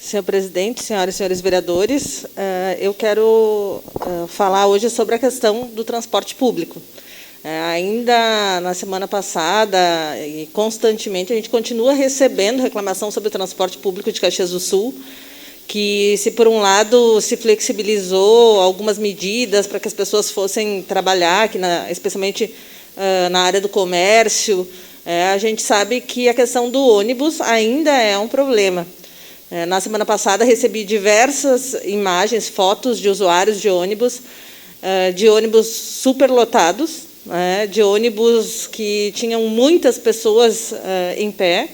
Senhor presidente, senhoras e senhores vereadores, eu quero falar hoje sobre a questão do transporte público. Ainda na semana passada e constantemente a gente continua recebendo reclamação sobre o transporte público de Caxias do Sul, que, se por um lado se flexibilizou algumas medidas para que as pessoas fossem trabalhar, especialmente na área do comércio, a gente sabe que a questão do ônibus ainda é um problema. Na semana passada, recebi diversas imagens, fotos de usuários de ônibus superlotados, de ônibus que tinham muitas pessoas em pé,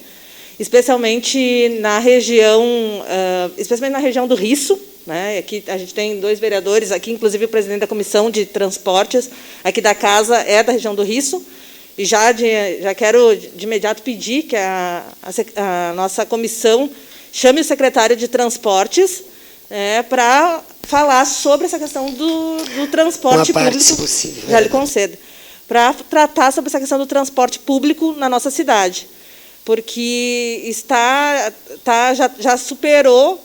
especialmente na região do Risso. Aqui a gente tem 2 vereadores, aqui, inclusive o presidente da Comissão de Transportes, aqui da casa, é da região do Risso, e já quero, de imediato, pedir que a nossa comissão chame o secretário de Transportes para falar sobre essa questão do transporte público. Se possível. Já lhe concedo. Para tratar sobre essa questão do transporte público na nossa cidade, porque já superou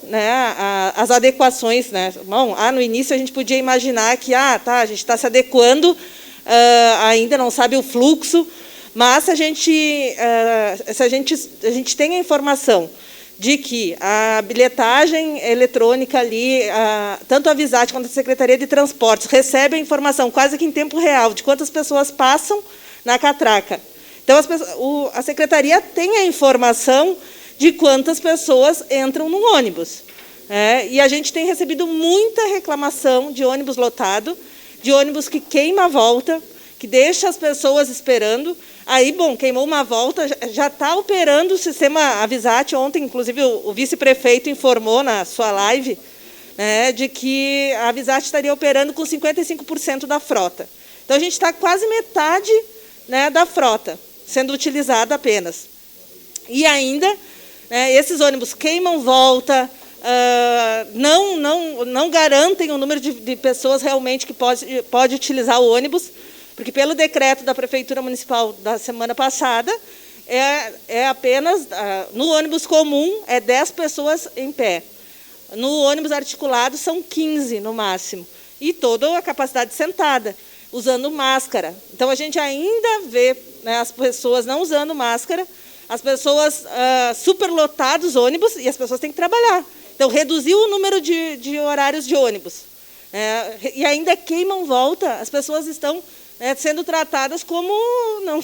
as adequações. Bom, no início a gente podia imaginar que a gente está se adequando, ainda não sabe o fluxo, mas se a gente tem a informação de que a bilhetagem eletrônica ali, tanto a Visat quanto a Secretaria de Transportes, recebe a informação quase que em tempo real de quantas pessoas passam na catraca. Então, a Secretaria tem a informação de quantas pessoas entram no ônibus. E a gente tem recebido muita reclamação de ônibus lotado, de ônibus que queima a volta, que deixa as pessoas esperando. Aí, bom, queimou uma volta, já está operando o sistema Avisat. Ontem, inclusive, o vice-prefeito informou na sua live de que a Avisat estaria operando com 55% da frota. Então, a gente está quase metade da frota sendo utilizada apenas. E ainda, esses ônibus queimam volta, não garantem o número de pessoas realmente que pode utilizar o ônibus, porque, pelo decreto da Prefeitura Municipal da semana passada, apenas, no ônibus comum, 10 pessoas em pé. No ônibus articulado, são 15, no máximo. E toda a capacidade sentada, usando máscara. Então, a gente ainda vê as pessoas não usando máscara, as pessoas superlotados os ônibus, e as pessoas têm que trabalhar. Então, reduziu o número de horários de ônibus. E ainda queimam volta, as pessoas estão sendo tratadas como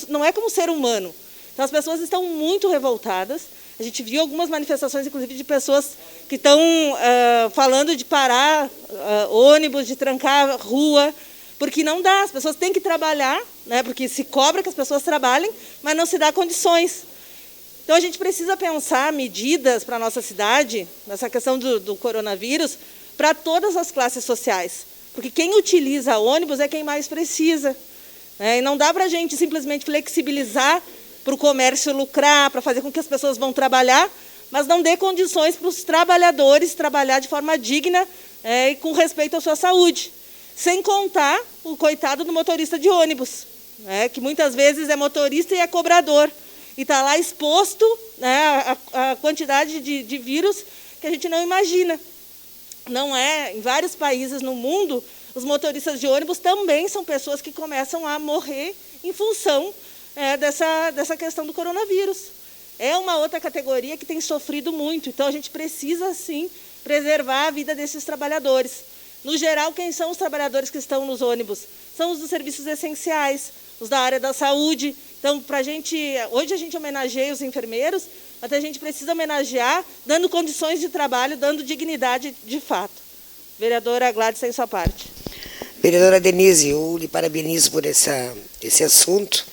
não é como ser humano. Então, as pessoas estão muito revoltadas. A gente viu algumas manifestações, inclusive, de pessoas que estão falando de parar ônibus, de trancar rua, porque não dá. As pessoas têm que trabalhar, porque se cobra que as pessoas trabalhem, mas não se dá condições. Então, a gente precisa pensar medidas para a nossa cidade, nessa questão do coronavírus, para todas as classes sociais. Porque quem utiliza ônibus é quem mais precisa. E não dá para a gente simplesmente flexibilizar para o comércio lucrar, para fazer com que as pessoas vão trabalhar, mas não dê condições para os trabalhadores trabalhar de forma digna e com respeito à sua saúde. Sem contar o coitado do motorista de ônibus, que muitas vezes é motorista e é cobrador, e está lá exposto a quantidade de vírus que a gente não imagina. Em vários países no mundo, os motoristas de ônibus também são pessoas que começam a morrer em função dessa questão do coronavírus. É uma outra categoria que tem sofrido muito. Então, a gente precisa, sim, preservar a vida desses trabalhadores. No geral, quem são os trabalhadores que estão nos ônibus? São os dos serviços essenciais, os da área da saúde. Então, hoje a gente homenageia os enfermeiros, mas a gente precisa homenagear dando condições de trabalho, dando dignidade de fato. Vereadora Gladys, tem sua parte. Vereadora Denise, eu lhe parabenizo por esse assunto.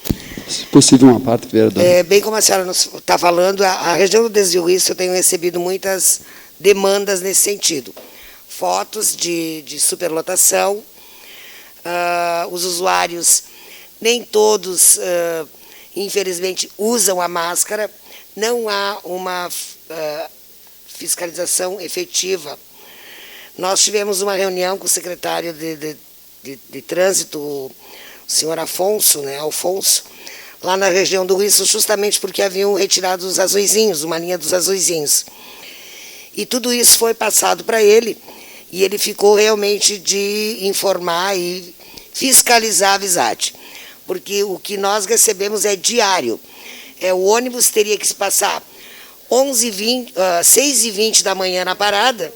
Se possível, uma parte, vereadora. Bem como a senhora está falando, a região do Desvio Risso, eu tenho recebido muitas demandas nesse sentido. Fotos de superlotação, os usuários, nem todos, infelizmente, usam a máscara, não há uma fiscalização efetiva. Nós tivemos uma reunião com o secretário de Trânsito, o senhor Alfonso, lá na região do Risso, justamente porque haviam retirado os azuizinhos, uma linha dos azuizinhos. E tudo isso foi passado para ele, e ele ficou realmente de informar e fiscalizar a Visat. Porque o que nós recebemos é diário. O ônibus teria que se passar 6h20 da manhã na parada,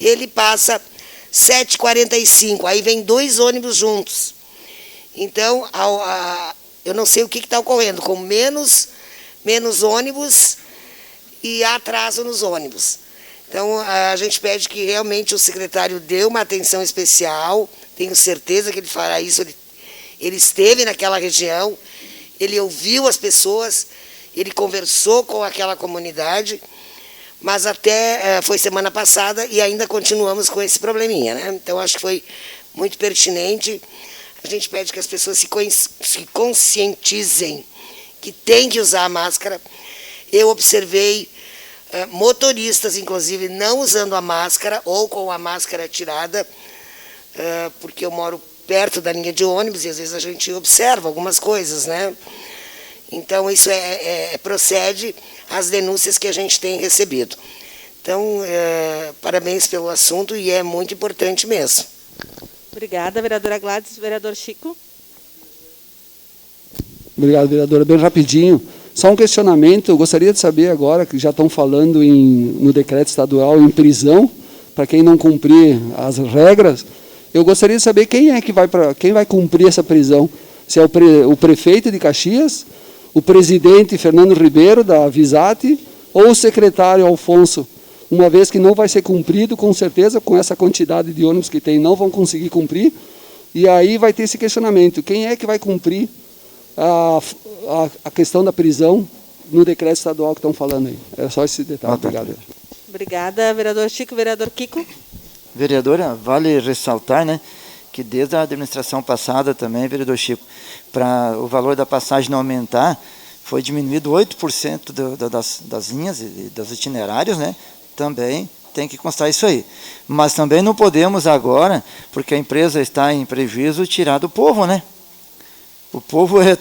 ele passa 7h45, aí vem 2 ônibus juntos. Então, eu não sei o que está ocorrendo, com menos ônibus e atraso nos ônibus. Então, a gente pede que realmente o secretário dê uma atenção especial, tenho certeza que ele fará isso, ele esteve naquela região, ele ouviu as pessoas, ele conversou com aquela comunidade, mas até foi semana passada e ainda continuamos com esse probleminha, né? Então, acho que foi muito pertinente. A gente pede que as pessoas se conscientizem que tem que usar a máscara. Eu observei motoristas, inclusive, não usando a máscara ou com a máscara tirada, porque eu moro perto da linha de ônibus e às vezes a gente observa algumas coisas, né? Então, isso procede às denúncias que a gente tem recebido. Então, parabéns pelo assunto e é muito importante mesmo. Obrigada, vereadora Gladys. Vereador Chico. Obrigado, vereadora. Bem rapidinho. Só um questionamento. Eu gostaria de saber agora, que já estão falando no decreto estadual em prisão, para quem não cumprir as regras, eu gostaria de saber quem vai cumprir essa prisão. Se é o prefeito de Caxias, o presidente Fernando Ribeiro, da Visat, ou o secretário Alfonso, uma vez que não vai ser cumprido, com certeza, com essa quantidade de ônibus que tem, não vão conseguir cumprir, e aí vai ter esse questionamento, quem é que vai cumprir a questão da prisão no decreto estadual que estão falando aí? É só esse detalhe. Obrigado. Obrigada, vereador Chico. Vereador Kiko. Vereadora, vale ressaltar, né, que desde a administração passada também, vereador Chico, para o valor da passagem não aumentar, foi diminuído 8% das linhas e dos itinerários, né? Também tem que constar isso aí. Mas também não podemos agora, porque a empresa está em prejuízo, tirar do povo, né? O povo é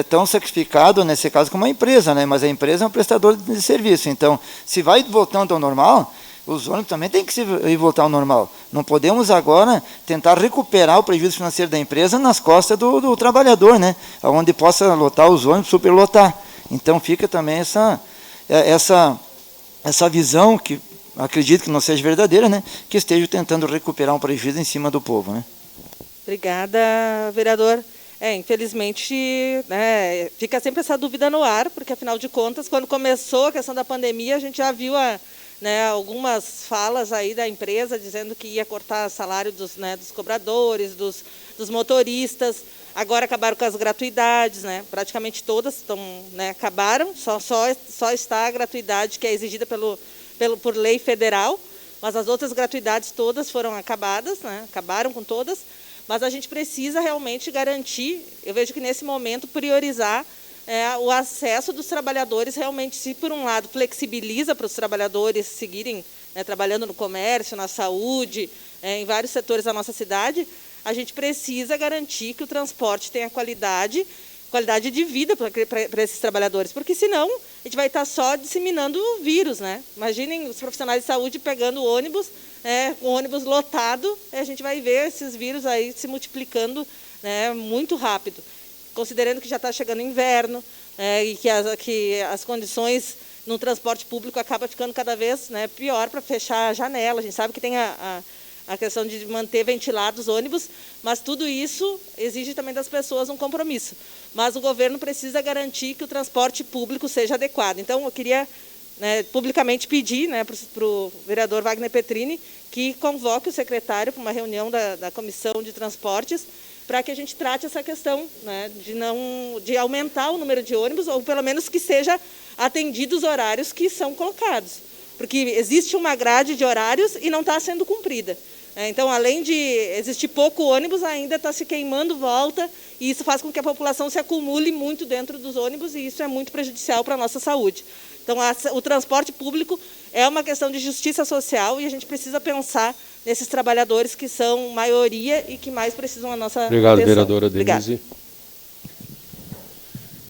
tão sacrificado, nesse caso, como a empresa, né? Mas a empresa é um prestador de serviço. Então, se vai voltando ao normal, os ônibus também têm que voltar ao normal. Não podemos agora tentar recuperar o prejuízo financeiro da empresa nas costas do trabalhador, né? Onde possa lotar os ônibus, superlotar. Então fica também essa visão, que acredito que não seja verdadeira, né? Que esteja tentando recuperar um prejuízo em cima do povo, né? Obrigada, vereador. Infelizmente, né, fica sempre essa dúvida no ar, porque, afinal de contas, quando começou a questão da pandemia, a gente já viu algumas falas aí da empresa dizendo que ia cortar salário dos cobradores, dos motoristas. Agora acabaram com as gratuidades, né? Praticamente todas acabaram, só está a gratuidade que é exigida por lei federal, mas as outras gratuidades todas foram acabadas, né? Acabaram com todas. Mas a gente precisa realmente garantir, eu vejo que nesse momento, priorizar o acesso dos trabalhadores. Realmente, se por um lado flexibiliza para os trabalhadores seguirem trabalhando no comércio, na saúde, em vários setores da nossa cidade, a gente precisa garantir que o transporte tenha qualidade de vida para esses trabalhadores, porque senão a gente vai estar só disseminando o vírus, né? Imaginem os profissionais de saúde pegando o ônibus, com o ônibus lotado, a gente vai ver esses vírus aí se multiplicando, muito rápido. Considerando que já está chegando o inverno, e que as condições no transporte público acabam ficando cada vez pior para fechar a janela. A gente sabe que tem a questão de manter ventilados os ônibus, mas tudo isso exige também das pessoas um compromisso. Mas o governo precisa garantir que o transporte público seja adequado. Então, eu queria publicamente pedir para o vereador Wagner Petrini que convoque o secretário para uma reunião da Comissão de Transportes, para que a gente trate essa questão de aumentar o número de ônibus, ou pelo menos que seja atendido os horários que são colocados. Porque existe uma grade de horários e não está sendo cumprida. Então, além de existir pouco ônibus, ainda está se queimando volta, e isso faz com que a população se acumule muito dentro dos ônibus, e isso é muito prejudicial para a nossa saúde. Então, o transporte público é uma questão de justiça social, e a gente precisa pensar nesses trabalhadores que são maioria e que mais precisam da nossa atenção. Obrigado, vereadora Denise. Obrigada.